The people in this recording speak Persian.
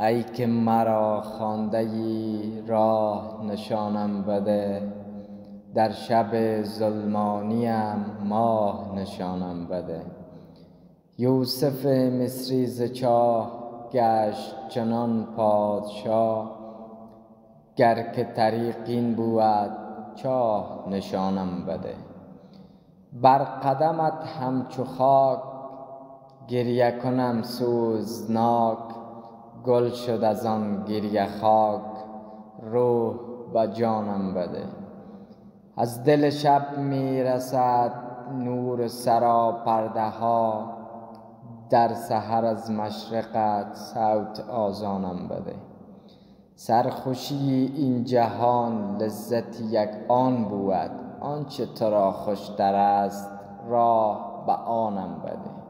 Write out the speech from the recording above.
ای که مرا خواندگی راه نشانم بده، در شب ظلمانیم ماه نشانم بده. یوسف مصری ز چاه گشت چنان پادشاه، گر که طریق این بود چاه نشانم بده. بر قدمت همچو خاک گریه کنم سوزناک، گل شد از آن گریه خاک روح به جانم بده. از دل شب می رسد نور سراپرده ها، در سحر از مشرقت صوت آذانم بده. سرخوشی این جهان لذت یک آن بود، آنچه تو را خوشتر است راه به آنم بده.